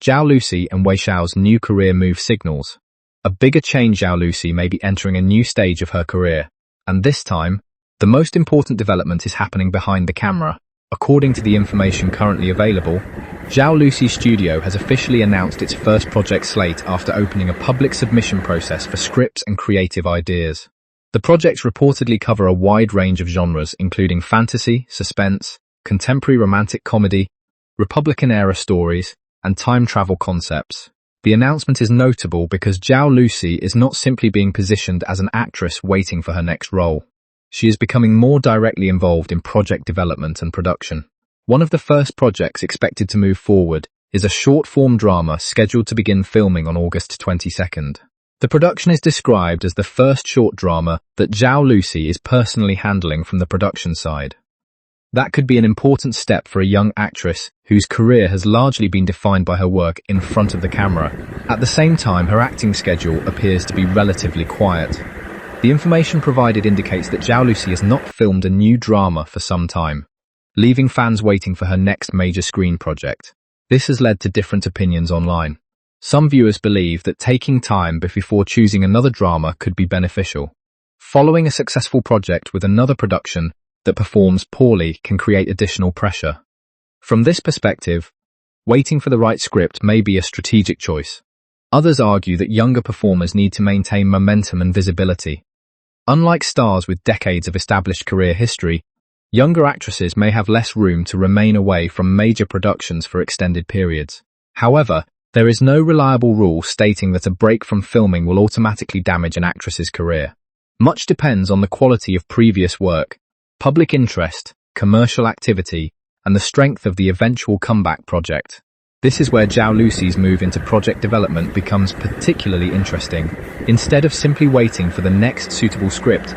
Zhao Lusi and Wei Shao's new career move signals a bigger change. Zhao Lusi may be entering a new stage of her career, and this time, the most important development is happening behind the camera. According to the information currently available, Zhao Lusi's studio has officially announced its first project slate after opening a public submission process for scripts and creative ideas. The projects reportedly cover a wide range of genres, including fantasy, suspense, contemporary romantic comedy, Republican-era stories, and time travel concepts. The announcement is notable because Zhao Lusi is not simply being positioned as an actress waiting for her next role. She is becoming more directly involved in project development and production. One of the first projects expected to move forward is a short-form drama scheduled to begin filming on August 22nd. The production is described as the first short drama that Zhao Lusi is personally handling from the production side. That could be an important step for a young actress whose career has largely been defined by her work in front of the camera. At the same time, her acting schedule appears to be relatively quiet. The information provided indicates that Zhao Lusi has not filmed a new drama for some time, leaving fans waiting for her next major screen project. This has led to different opinions online. Some viewers believe that taking time before choosing another drama could be beneficial. Following a successful project with another production that performs poorly can create additional pressure. From this perspective, waiting for the right script may be a strategic choice. Others argue that younger performers need to maintain momentum and visibility. Unlike stars with decades of established career history, younger actresses may have less room to remain away from major productions for extended periods. However, there is no reliable rule stating that a break from filming will automatically damage an actress's career. Much depends on the quality of previous work, public interest, commercial activity, and the strength of the eventual comeback project. This is where Zhao Lusi's move into project development becomes particularly interesting. Instead of simply waiting for the next suitable script,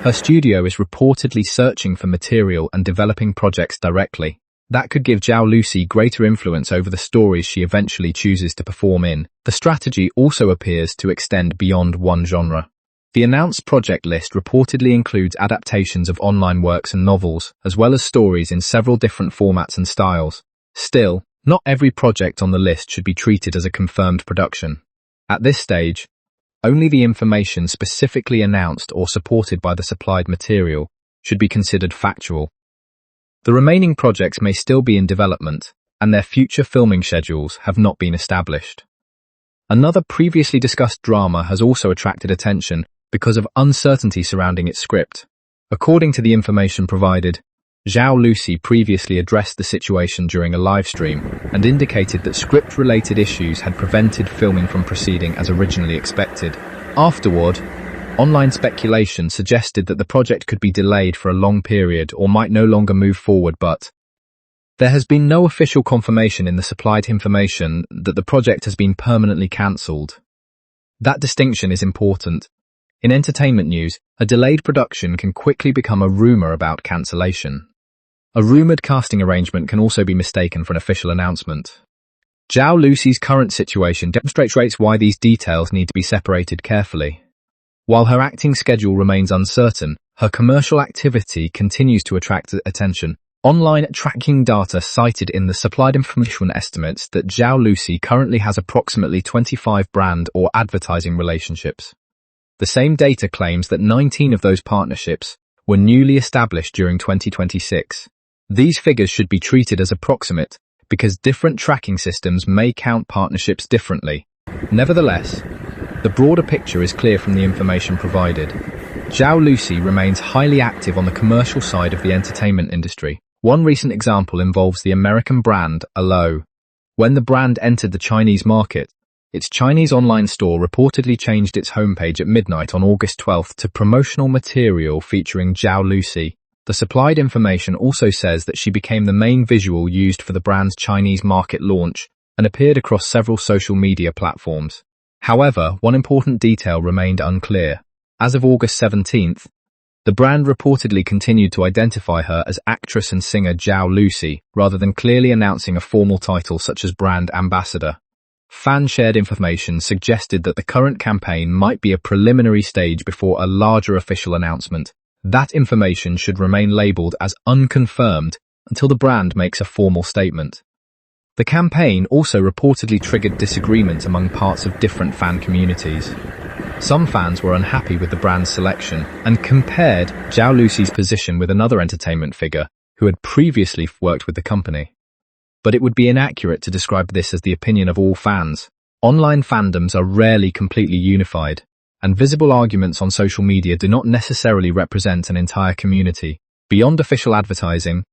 her studio is reportedly searching for material and developing projects directly. That could give Zhao Lusi greater influence over the stories she eventually chooses to perform in. The strategy also appears to extend beyond one genre. The announced project list reportedly includes adaptations of online works and novels, as well as stories in several different formats and styles. Still, not every project on the list should be treated as a confirmed production. At this stage, only the information specifically announced or supported by the supplied material should be considered factual. The remaining projects may still be in development, and their future filming schedules have not been established. Another previously discussed drama has also attracted attention because of uncertainty surrounding its script. According to the information provided, Zhao Lusi previously addressed the situation during a live stream and indicated that script-related issues had prevented filming from proceeding as originally expected. Afterward, online speculation suggested that the project could be delayed for a long period or might no longer move forward, but there has been no official confirmation in the supplied information that the project has been permanently cancelled. That distinction is important. In entertainment news, a delayed production can quickly become a rumor about cancellation. A rumored casting arrangement can also be mistaken for an official announcement. Zhao Lusi's current situation demonstrates why these details need to be separated carefully. While her acting schedule remains uncertain, her commercial activity continues to attract attention. Online tracking data cited in the supplied information estimates that Zhao Lusi currently has approximately 25 brand or advertising relationships. The same data claims that 19 of those partnerships were newly established during 2026. These figures should be treated as approximate because different tracking systems may count partnerships differently. Nevertheless, the broader picture is clear from the information provided. Zhao Lusi remains highly active on the commercial side of the entertainment industry. One recent example involves the American brand Alo. When the brand entered the Chinese market, its Chinese online store reportedly changed its homepage at midnight on August 12th to promotional material featuring Zhao Lusi. The supplied information also says that she became the main visual used for the brand's Chinese market launch and appeared across several social media platforms. However, one important detail remained unclear. As of August 17th, the brand reportedly continued to identify her as actress and singer Zhao Lusi, rather than clearly announcing a formal title such as brand ambassador. Fan-shared information suggested that the current campaign might be a preliminary stage before a larger official announcement. That information should remain labeled as unconfirmed until the brand makes a formal statement. The campaign also reportedly triggered disagreement among parts of different fan communities. Some fans were unhappy with the brand's selection and compared Zhao Lusi's position with another entertainment figure who had previously worked with the company. But it would be inaccurate to describe this as the opinion of all fans. Online fandoms are rarely completely unified, and visible arguments on social media do not necessarily represent an entire community. Beyond official advertising,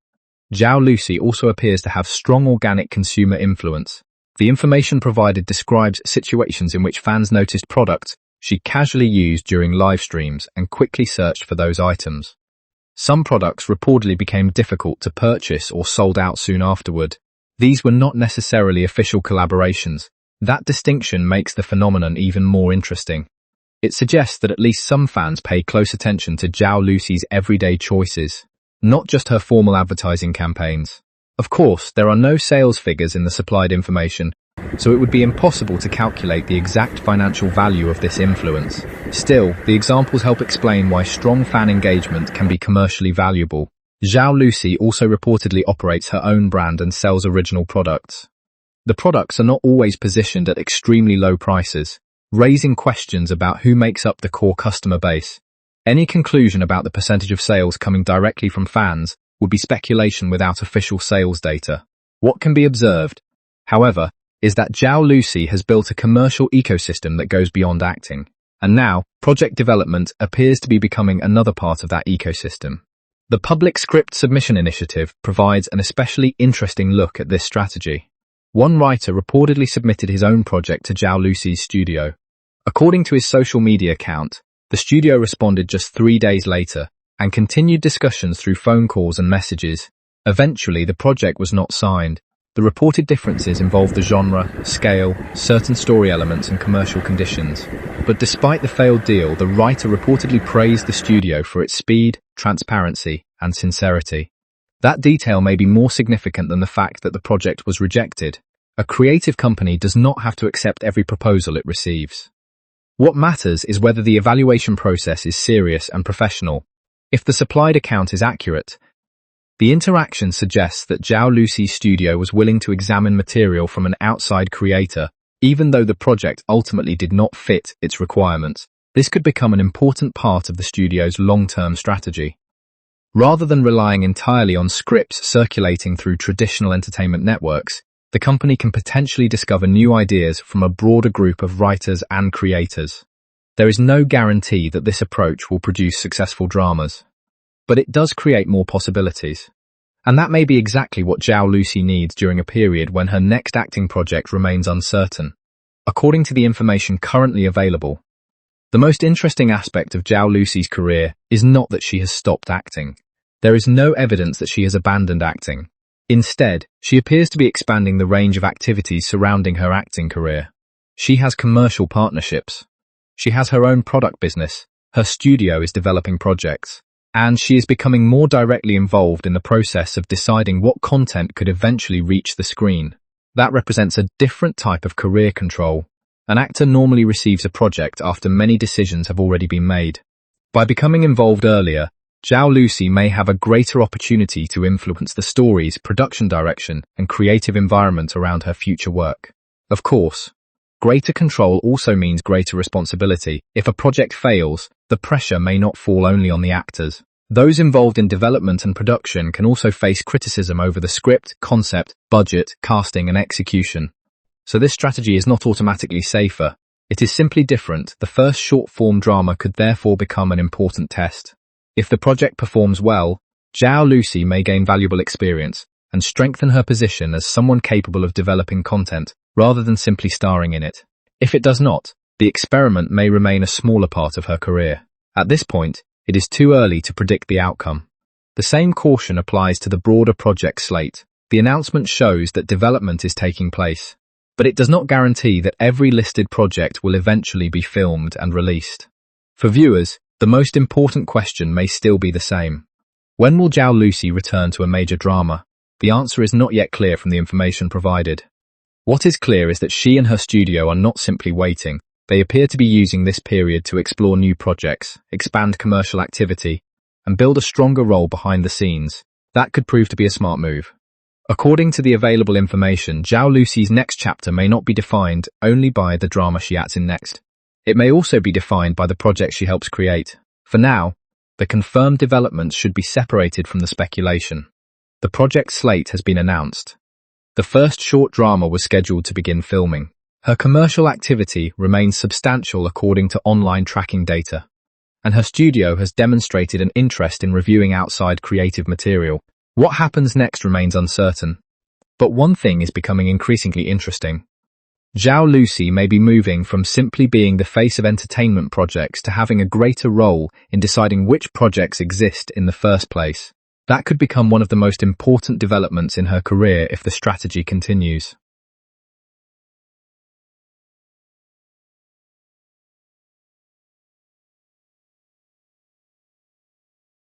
Zhao Lusi also appears to have strong organic consumer influence. The information provided describes situations in which fans noticed products she casually used during live streams and quickly searched for those items. Some products reportedly became difficult to purchase or sold out soon afterward. These were not necessarily official collaborations. That distinction makes the phenomenon even more interesting. It suggests that at least some fans pay close attention to Zhao Lusi's everyday choices, not just her formal advertising campaigns. Of course, there are no sales figures in the supplied information, so it would be impossible to calculate the exact financial value of this influence. Still, the examples help explain why strong fan engagement can be commercially valuable. Zhao Lusi also reportedly operates her own brand and sells original products. The products are not always positioned at extremely low prices, raising questions about who makes up the core customer base. Any conclusion about the percentage of sales coming directly from fans would be speculation without official sales data. What can be observed, however, is that Zhao Lusi has built a commercial ecosystem that goes beyond acting, and now project development appears to be becoming another part of that ecosystem. The Public Script Submission Initiative provides an especially interesting look at this strategy. One writer reportedly submitted his own project to Zhao Lusi's studio. According to his social media account, the studio responded just 3 days later and continued discussions through phone calls and messages. Eventually, the project was not signed. The reported differences involved the genre, scale, certain story elements and commercial conditions. But despite the failed deal, the writer reportedly praised the studio for its speed, transparency, and sincerity. That detail may be more significant than the fact that the project was rejected. A creative company does not have to accept every proposal it receives. What matters is whether the evaluation process is serious and professional. If the supplied account is accurate, the interaction suggests that Zhao Lusi's studio was willing to examine material from an outside creator, even though the project ultimately did not fit its requirements. This could become an important part of the studio's long-term strategy. Rather than relying entirely on scripts circulating through traditional entertainment networks, the company can potentially discover new ideas from a broader group of writers and creators. There is no guarantee that this approach will produce successful dramas, but it does create more possibilities. And that may be exactly what Zhao Lusi needs during a period when her next acting project remains uncertain. According to the information currently available, the most interesting aspect of Zhao Lusi's career is not that she has stopped acting. There is no evidence that she has abandoned acting. Instead, she appears to be expanding the range of activities surrounding her acting career. She has commercial partnerships. She has her own product business. Her studio is developing projects. And she is becoming more directly involved in the process of deciding what content could eventually reach the screen. That represents a different type of career control. An actor normally receives a project after many decisions have already been made. By becoming involved earlier, Zhao Lusi may have a greater opportunity to influence the stories, production direction, and creative environment around her future work. Of course, greater control also means greater responsibility. If a project fails, the pressure may not fall only on the actors. Those involved in development and production can also face criticism over the script, concept, budget, casting, and execution. So this strategy is not automatically safer. It is simply different. The first short-form drama could therefore become an important test. If the project performs well, Zhao Lusi may gain valuable experience and strengthen her position as someone capable of developing content rather than simply starring in it. If it does not, the experiment may remain a smaller part of her career. At this point, it is too early to predict the outcome. The same caution applies to the broader project slate. The announcement shows that development is taking place, but it does not guarantee that every listed project will eventually be filmed and released. For viewers, the most important question may still be the same. When will Zhao Lusi return to a major drama? The answer is not yet clear from the information provided. What is clear is that she and her studio are not simply waiting. They appear to be using this period to explore new projects, expand commercial activity, and build a stronger role behind the scenes. That could prove to be a smart move. According to the available information, Zhao Lusi's next chapter may not be defined only by the drama she acts in next. It may also be defined by the project she helps create. For now, the confirmed developments should be separated from the speculation. The project slate has been announced. The first short drama was scheduled to begin filming. Her commercial activity remains substantial according to online tracking data, and her studio has demonstrated an interest in reviewing outside creative material. What happens next remains uncertain, but one thing is becoming increasingly interesting. Zhao Lusi may be moving from simply being the face of entertainment projects to having a greater role in deciding which projects exist in the first place. That could become one of the most important developments in her career if the strategy continues.